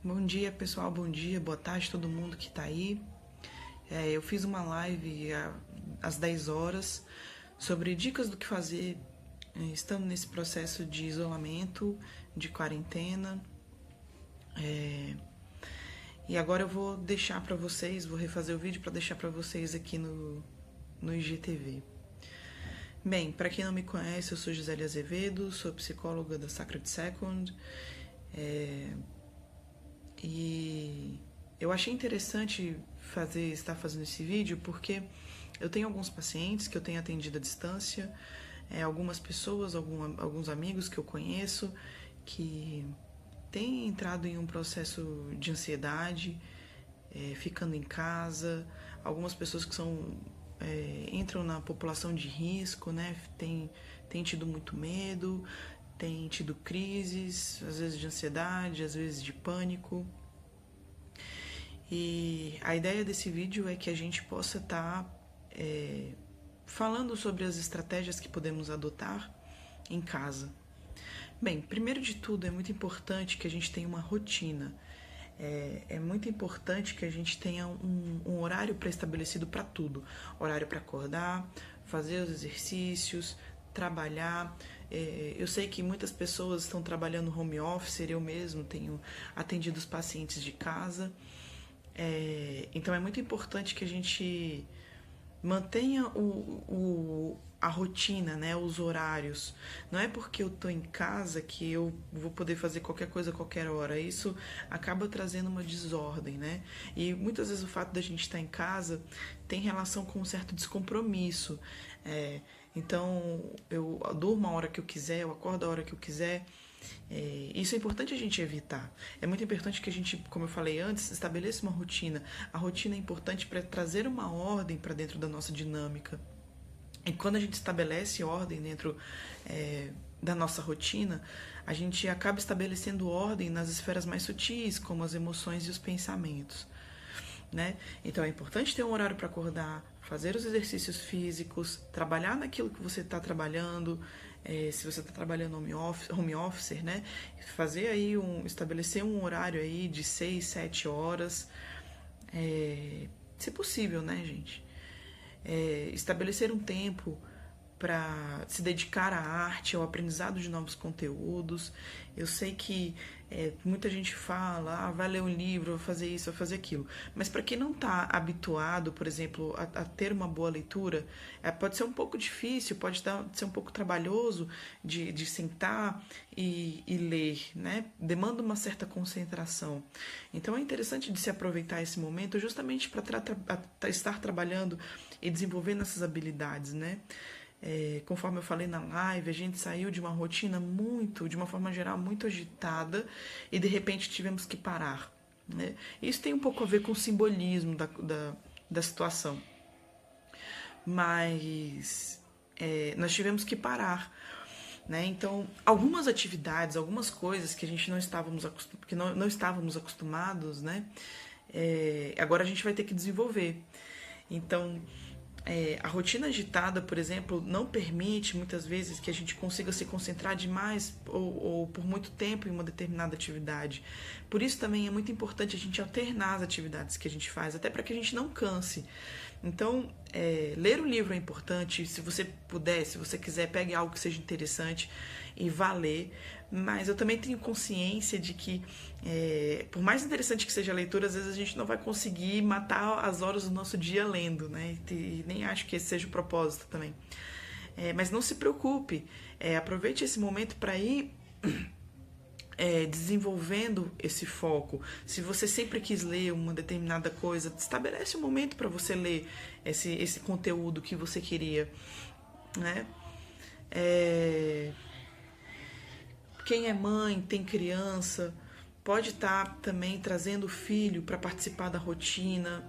Bom dia, pessoal. Bom dia, boa tarde, todo mundo que tá aí. Eu fiz uma live às 10 horas sobre dicas do que fazer estando nesse processo de isolamento, de quarentena. E agora eu vou deixar para vocês, vou refazer o vídeo para deixar para vocês aqui no IGTV. Bem, para quem não me conhece, eu sou Gisele Azevedo, sou psicóloga da Sacred Second. E eu achei interessante estar fazendo esse vídeo porque eu tenho alguns pacientes que eu tenho atendido à distância, algumas pessoas, alguns amigos que eu conheço que têm entrado em um processo de ansiedade, ficando em casa, algumas pessoas que entram na população de risco, né? Tem tido muito medo, tem tido crises, às vezes de ansiedade, às vezes de pânico. E a ideia desse vídeo é que a gente possa estar falando sobre as estratégias que podemos adotar em casa. Bem, primeiro de tudo, é muito importante que a gente tenha uma rotina. É muito importante que a gente tenha um horário pré-estabelecido para tudo. Horário para acordar, fazer os exercícios, trabalhar. Eu sei que muitas pessoas estão trabalhando home office, eu mesmo tenho atendido os pacientes de casa. Então é muito importante que a gente mantenha a rotina, né, os horários. Não é porque eu tô em casa que eu vou poder fazer qualquer coisa a qualquer hora. Isso acaba trazendo uma desordem, né? E muitas vezes o fato da gente estar em casa tem relação com um certo descompromisso. Então eu durmo a hora que eu quiser, eu acordo a hora que eu quiser. Isso é importante a gente evitar. É muito importante que a gente, como eu falei antes, estabeleça uma rotina. A rotina é importante para trazer uma ordem para dentro da nossa dinâmica. E quando a gente estabelece ordem dentro da nossa rotina, a gente acaba estabelecendo ordem nas esferas mais sutis, como as emoções e os pensamentos. Né? Então é importante ter um horário para acordar, fazer os exercícios físicos, trabalhar naquilo que você está trabalhando, se você está trabalhando home office, né? Fazer aí estabelecer um horário aí de 6, 7 horas, se possível, né, gente? Estabelecer um tempo para se dedicar à arte, ao aprendizado de novos conteúdos. Eu sei que muita gente fala, vai ler um livro, vai fazer isso, vai fazer aquilo. Mas para quem não está habituado, por exemplo, a ter uma boa leitura, pode ser um pouco difícil, pode ser um pouco trabalhoso de sentar e ler, né? Demanda uma certa concentração. Então é interessante de se aproveitar esse momento justamente para estar trabalhando e desenvolvendo essas habilidades, né? Conforme eu falei na live, a gente saiu de uma rotina de uma forma geral, muito agitada e de repente tivemos que parar. Né? Isso tem um pouco a ver com o simbolismo da situação. Mas nós tivemos que parar. Né? Então, algumas atividades, algumas coisas que a gente não estávamos acostumados, né? Agora a gente vai ter que desenvolver. Então, a rotina agitada, por exemplo, não permite muitas vezes que a gente consiga se concentrar demais ou por muito tempo em uma determinada atividade. Por isso também é muito importante a gente alternar as atividades que a gente faz, até para que a gente não canse. Então, ler um livro é importante. Se você puder, se você quiser, pegue algo que seja interessante e vá ler. Mas eu também tenho consciência de que, por mais interessante que seja a leitura, às vezes a gente não vai conseguir matar as horas do nosso dia lendo, né? E nem acho que esse seja o propósito também. Mas não se preocupe, aproveite esse momento para ir desenvolvendo esse foco. Se você sempre quis ler uma determinada coisa, estabelece um momento para você ler esse conteúdo que você queria, né? Quem é mãe, tem criança, pode estar também trazendo o filho para participar da rotina.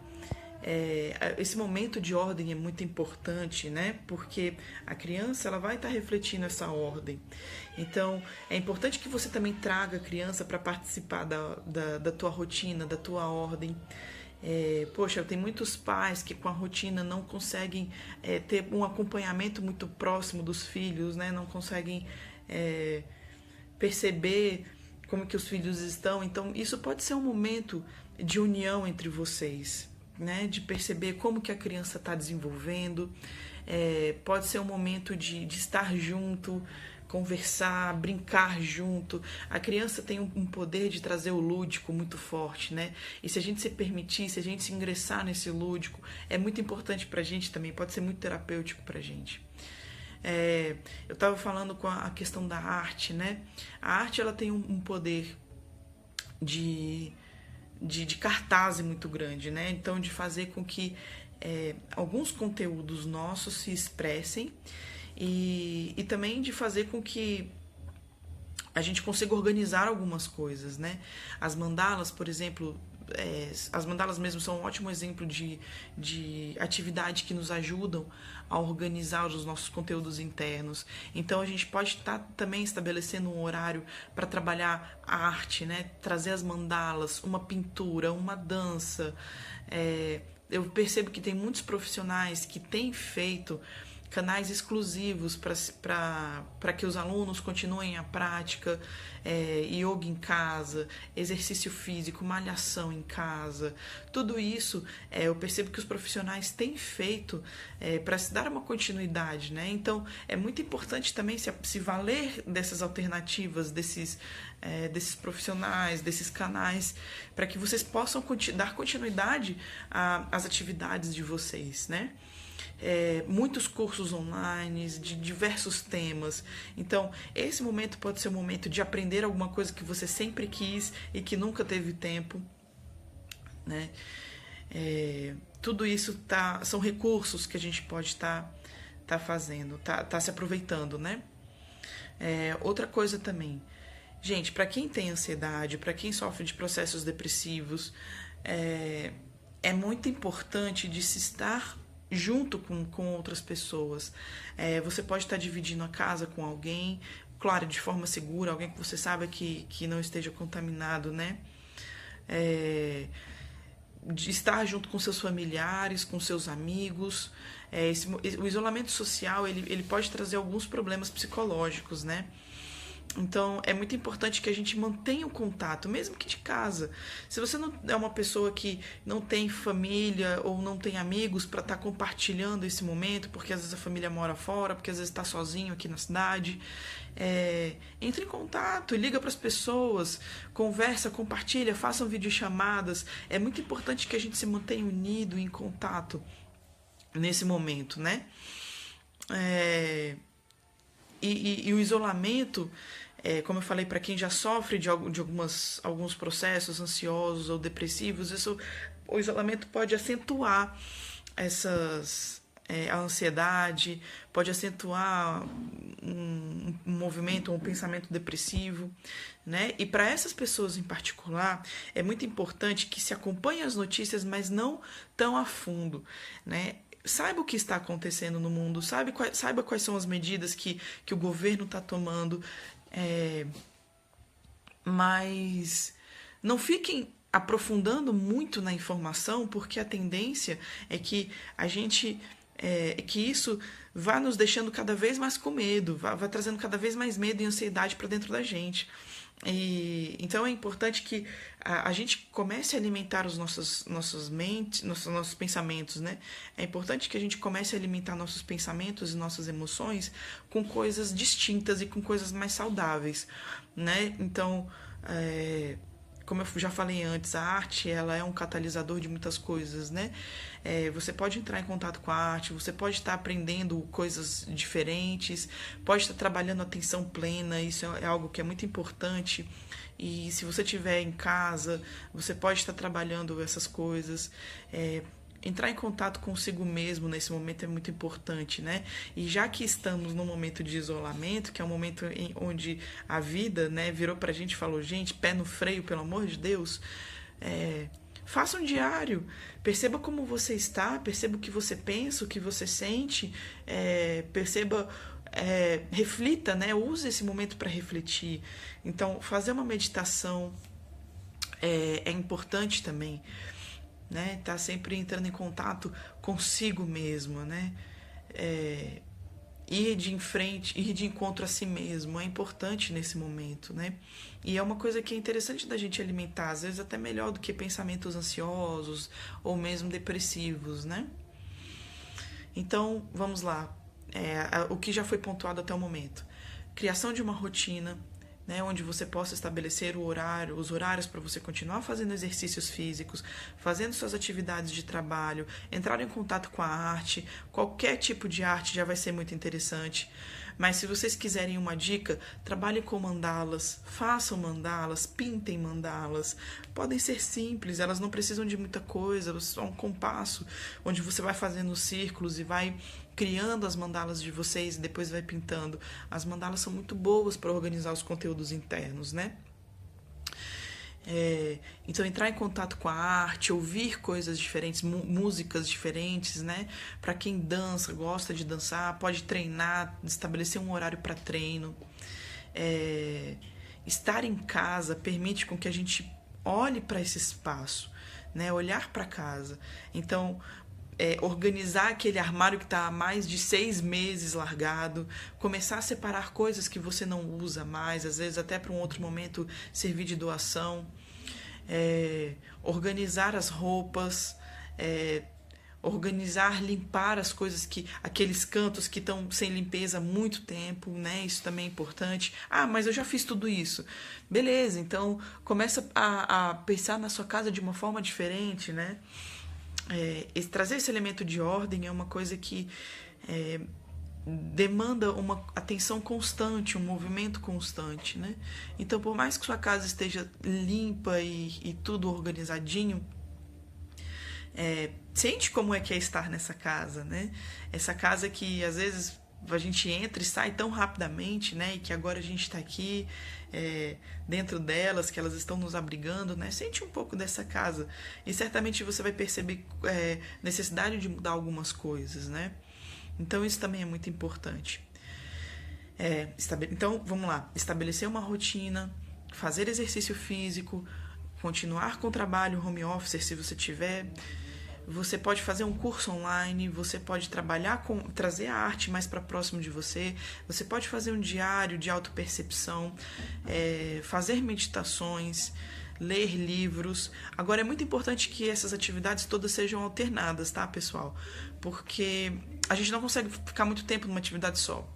Esse momento de ordem é muito importante, né? Porque a criança ela vai estar refletindo essa ordem. Então, é importante que você também traga a criança para participar da tua rotina, da tua ordem. Poxa, tem muitos pais que com a rotina não conseguem ter um acompanhamento muito próximo dos filhos, né? Não conseguem perceber como que os filhos estão. Então, isso pode ser um momento de união entre vocês, né? De perceber como que a criança está desenvolvendo. Pode ser um momento de estar junto, conversar, brincar junto. A criança tem um poder de trazer o lúdico muito forte, né? E se a gente se permitir, se a gente se ingressar nesse lúdico, é muito importante pra gente também, pode ser muito terapêutico pra gente. Eu estava falando com a questão da arte, né? A arte, ela tem um poder de cartaz muito grande, né? Então, de fazer com que alguns conteúdos nossos se expressem e também de fazer com que a gente consiga organizar algumas coisas, né? As mandalas, por exemplo, as mandalas mesmo são um ótimo exemplo de atividade que nos ajudam a organizar os nossos conteúdos internos. Então a gente pode estar também estabelecendo um horário para trabalhar a arte, né? Trazer as mandalas, uma pintura, uma dança. Eu percebo que tem muitos profissionais que têm feito canais exclusivos para que os alunos continuem a prática, yoga em casa, exercício físico, malhação em casa. Tudo isso eu percebo que os profissionais têm feito para se dar uma continuidade, né? Então é muito importante também se valer dessas alternativas, desses profissionais, desses canais, para que vocês possam dar continuidade às atividades de vocês, né? Muitos cursos online de diversos temas. Então, esse momento pode ser um momento de aprender alguma coisa que você sempre quis e que nunca teve tempo, né? Tudo isso são recursos que a gente pode estar fazendo, tá se aproveitando, né? Outra coisa também, gente, para quem tem ansiedade, para quem sofre de processos depressivos, é muito importante de se estar junto com outras pessoas. Você pode estar dividindo a casa com alguém, claro, de forma segura, alguém que você sabe que não esteja contaminado, né? De estar junto com seus familiares, com seus amigos. O isolamento social, ele pode trazer alguns problemas psicológicos, né? Então, é muito importante que a gente mantenha o contato, mesmo que de casa. Se você não é uma pessoa que não tem família ou não tem amigos para estar compartilhando esse momento, porque às vezes a família mora fora, porque às vezes está sozinho aqui na cidade, entre em contato, liga para as pessoas, conversa, compartilha, façam videochamadas. É muito importante que a gente se mantenha unido, em contato nesse momento, né? E o isolamento, como eu falei, para quem já sofre de alguns processos ansiosos ou depressivos, o isolamento pode acentuar a ansiedade, pode acentuar um movimento, um pensamento depressivo, né? E para essas pessoas em particular, é muito importante que se acompanhem as notícias, mas não tão a fundo, né? Saiba o que está acontecendo no mundo, saiba quais são as medidas que o governo está tomando, mas não fiquem aprofundando muito na informação, porque a tendência é que que isso vá nos deixando cada vez mais com medo, vá trazendo cada vez mais medo e ansiedade para dentro da gente. Então é importante que a gente comece a alimentar nossas mentes, nossos pensamentos, né? É importante que a gente comece a alimentar nossos pensamentos e nossas emoções com coisas distintas e com coisas mais saudáveis, né? Então, como eu já falei antes, a arte, ela é um catalisador de muitas coisas, né? Você pode entrar em contato com a arte, você pode estar aprendendo coisas diferentes, pode estar trabalhando a atenção plena, isso é algo que é muito importante. E se você estiver em casa, você pode estar trabalhando essas coisas. Entrar em contato consigo mesmo nesse momento é muito importante, né? E já que estamos num momento de isolamento, que é um momento onde a vida, né, virou pra gente e falou, gente, pé no freio, pelo amor de Deus, faça um diário, perceba como você está, perceba o que você pensa, o que você sente, perceba, reflita, né? Use esse momento para refletir. Então, fazer uma meditação é importante também, né? Tá sempre entrando em contato consigo mesmo, né? ir de em frente, ir de encontro a si mesmo é importante nesse momento, né? E é uma coisa que é interessante da gente alimentar, às vezes até melhor do que pensamentos ansiosos ou mesmo depressivos, né? Então, vamos lá. O que já foi pontuado até o momento. Criação de uma rotina, né, onde você possa estabelecer os horários para você continuar fazendo exercícios físicos, fazendo suas atividades de trabalho, entrar em contato com a arte, qualquer tipo de arte já vai ser muito interessante. Mas se vocês quiserem uma dica, trabalhem com mandalas, façam mandalas, pintem mandalas. Podem ser simples, elas não precisam de muita coisa, só um compasso, onde você vai fazendo círculos e vai criando as mandalas de vocês e depois vai pintando. As mandalas são muito boas para organizar os conteúdos internos, né? Então entrar em contato com a arte, ouvir coisas diferentes, músicas diferentes, né? Para quem dança, gosta de dançar, pode treinar, estabelecer um horário para treino. Estar em casa permite com que a gente olhe para esse espaço, né? Olhar para casa. Então organizar aquele armário que está há mais de 6 meses largado, começar a separar coisas que você não usa mais, às vezes até para um outro momento servir de doação, organizar as roupas, organizar, limpar as coisas aqueles cantos que estão sem limpeza há muito tempo, né? Isso também é importante. Ah, mas eu já fiz tudo isso. Beleza, então começa a pensar na sua casa de uma forma diferente, né? Trazer esse elemento de ordem é uma coisa que demanda uma atenção constante, um movimento constante, né? Então, por mais que sua casa esteja limpa e tudo organizadinho, sente como é que é estar nessa casa, né? Essa casa que às vezes a gente entra e sai tão rapidamente, né? E que agora a gente está aqui dentro delas, que elas estão nos abrigando, né? Sente um pouco dessa casa e certamente você vai perceber necessidade de mudar algumas coisas, né? Então isso também é muito importante. Então vamos lá, estabelecer uma rotina, fazer exercício físico, continuar com o trabalho home office se você tiver. Você pode fazer um curso online, você pode trazer a arte mais para próximo de você, você pode fazer um diário de autopercepção, fazer meditações, ler livros. Agora é muito importante que essas atividades todas sejam alternadas, tá, pessoal? Porque a gente não consegue ficar muito tempo numa atividade só.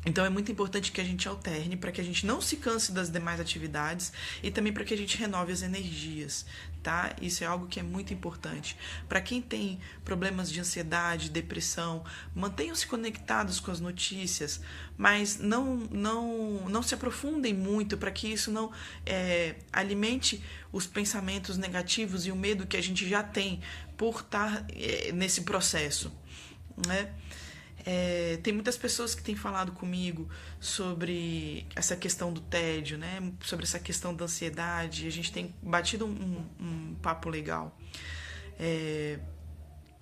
Então é muito importante que a gente alterne para que a gente não se canse das demais atividades e também para que a gente renove as energias, tá? Isso é algo que é muito importante. Para quem tem problemas de ansiedade, depressão, mantenham-se conectados com as notícias, mas não se aprofundem muito para que isso não alimente os pensamentos negativos e o medo que a gente já tem por estar nesse processo, né? Tem muitas pessoas que têm falado comigo sobre essa questão do tédio, né? Sobre essa questão da ansiedade. A gente tem batido um papo legal.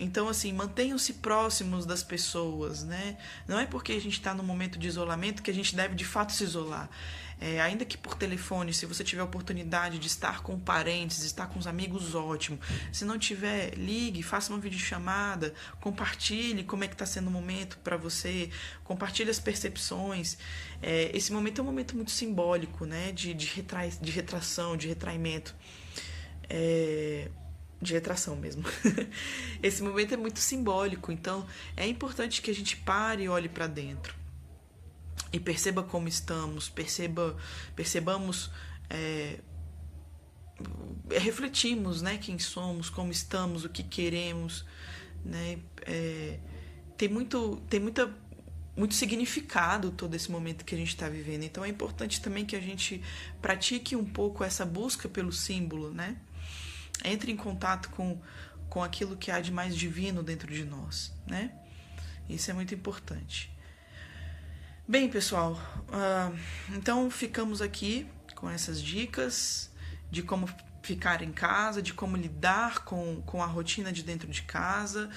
Então, assim, mantenham-se próximos das pessoas, né? Não é porque a gente está num momento de isolamento que a gente deve de fato se isolar. Ainda que por telefone, se você tiver a oportunidade de estar com parentes, de estar com os amigos, ótimo. Se não tiver, ligue, faça uma videochamada, compartilhe como é que está sendo o momento para você, compartilhe as percepções. Esse momento é um momento muito simbólico, né? De retração, de retraimento. De retração mesmo. Esse momento é muito simbólico, então é importante que a gente pare e olhe para dentro. E perceba como estamos, percebamos, refletimos, né, quem somos, como estamos, o que queremos, né? Tem muito significado todo esse momento que a gente está vivendo, então é importante também que a gente pratique um pouco essa busca pelo símbolo, né? Entre em contato com aquilo que há de mais divino dentro de nós, né? Isso é muito importante. Bem, pessoal, então ficamos aqui com essas dicas de como ficar em casa, de como lidar com a rotina de dentro de casa.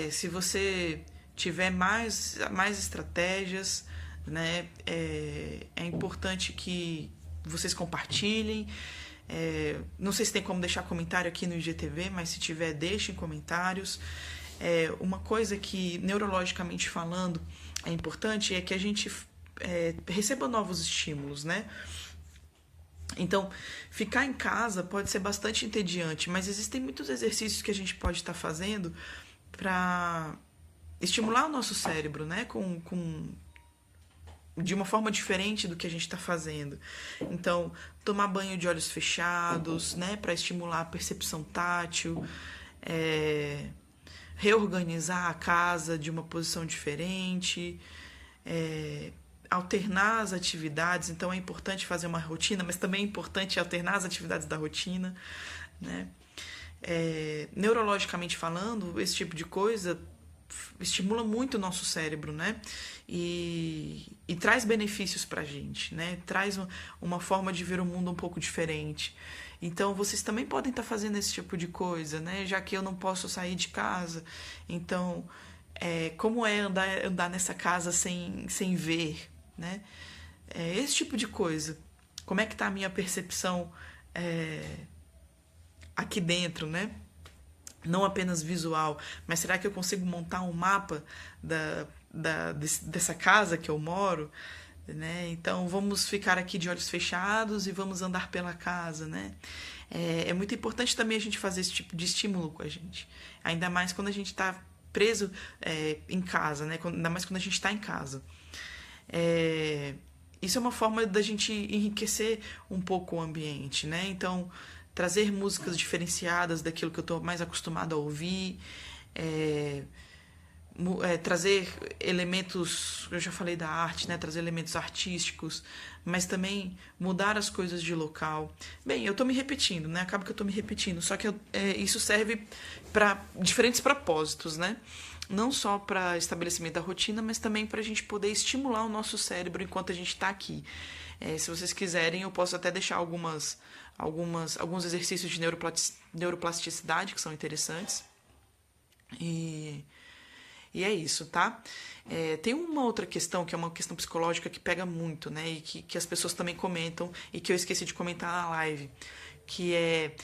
Se você tiver mais estratégias, né, é importante que vocês compartilhem. Não sei se tem como deixar comentário aqui no IGTV, mas se tiver, deixem comentários. Uma coisa que, neurologicamente falando, é importante é que a gente receba novos estímulos, né? Então, ficar em casa pode ser bastante entediante, mas existem muitos exercícios que a gente pode estar fazendo para estimular o nosso cérebro, né? De uma forma diferente do que a gente está fazendo. Então, tomar banho de olhos fechados, né? Para estimular a percepção tátil, reorganizar a casa de uma posição diferente, alternar as atividades. Então é importante fazer uma rotina, mas também é importante alternar as atividades da rotina, né? Neurologicamente falando, esse tipo de coisa estimula muito o nosso cérebro, né? E traz benefícios pra gente, né? Traz uma forma de ver o mundo um pouco diferente. Então, vocês também podem estar fazendo esse tipo de coisa, né? Já que eu não posso sair de casa. Então, como é andar nessa casa sem ver, né? Esse tipo de coisa. Como é que tá a minha percepção aqui dentro, né? Não apenas visual, mas será que eu consigo montar um mapa dessa casa que eu moro? Né? Então vamos ficar aqui de olhos fechados e vamos andar pela casa, né? É muito importante também a gente fazer esse tipo de estímulo com a gente, ainda mais quando a gente está preso em casa, né? Ainda mais quando a gente está em casa. Isso é uma forma da gente enriquecer um pouco o ambiente, né? Então trazer músicas diferenciadas daquilo que eu estou mais acostumado a ouvir, trazer elementos, eu já falei da arte, né? Trazer elementos artísticos, mas também mudar as coisas de local. Bem, eu estou me repetindo, né? Acaba que eu estou me repetindo, só que isso serve para diferentes propósitos, né? Não só para estabelecimento da rotina, mas também para a gente poder estimular o nosso cérebro enquanto a gente está aqui. Se vocês quiserem, eu posso até deixar alguns exercícios de neuroplasticidade que são interessantes. E é isso, tá? Tem uma outra questão, que é uma questão psicológica que pega muito, né? E que as pessoas também comentam, e que eu esqueci de comentar na live, que é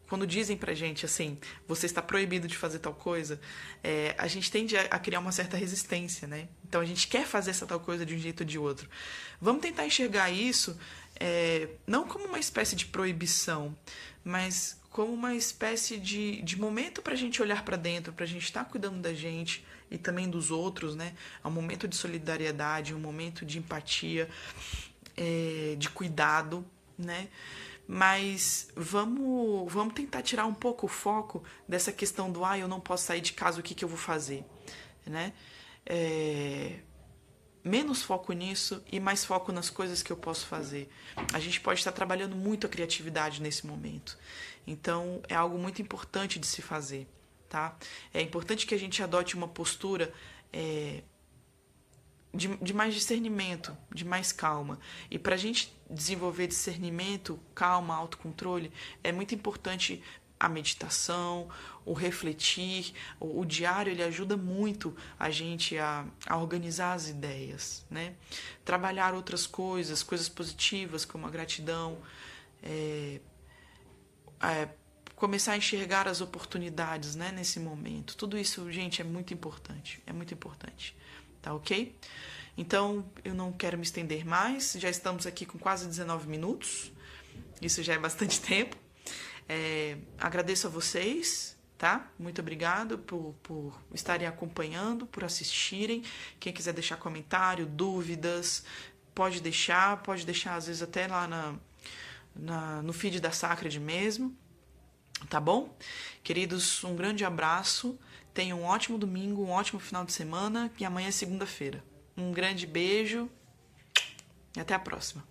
quando dizem pra gente assim, você está proibido de fazer tal coisa, a gente tende a criar uma certa resistência, né? Então a gente quer fazer essa tal coisa de um jeito ou de outro. Vamos tentar enxergar isso não como uma espécie de proibição, mas como uma espécie de momento pra gente olhar pra dentro, pra gente estar cuidando da gente e também dos outros, né? É um momento de solidariedade, um momento de empatia, de cuidado, né? Mas vamos tentar tirar um pouco o foco dessa questão do eu não posso sair de casa, o que eu vou fazer, né? Menos foco nisso e mais foco nas coisas que eu posso fazer. A gente pode estar trabalhando muito a criatividade nesse momento. Então, é algo muito importante de se fazer, tá? É importante que a gente adote uma postura de mais discernimento, de mais calma. E para a gente desenvolver discernimento, calma, autocontrole, é muito importante a meditação, o refletir, o diário, ele ajuda muito a gente a organizar as ideias, né? Trabalhar outras coisas positivas como a gratidão, começar a enxergar as oportunidades, né, nesse momento. Tudo isso, gente, é muito importante, tá ok? Então, eu não quero me estender mais, já estamos aqui com quase 19 minutos, isso já é bastante tempo. Agradeço a vocês, tá? Muito obrigado por estarem acompanhando, por assistirem. Quem quiser deixar comentário, dúvidas, pode deixar às vezes até lá no feed da Sacred mesmo, tá bom? Queridos, um grande abraço, tenham um ótimo domingo, um ótimo final de semana e amanhã é segunda-feira. Um grande beijo e até a próxima.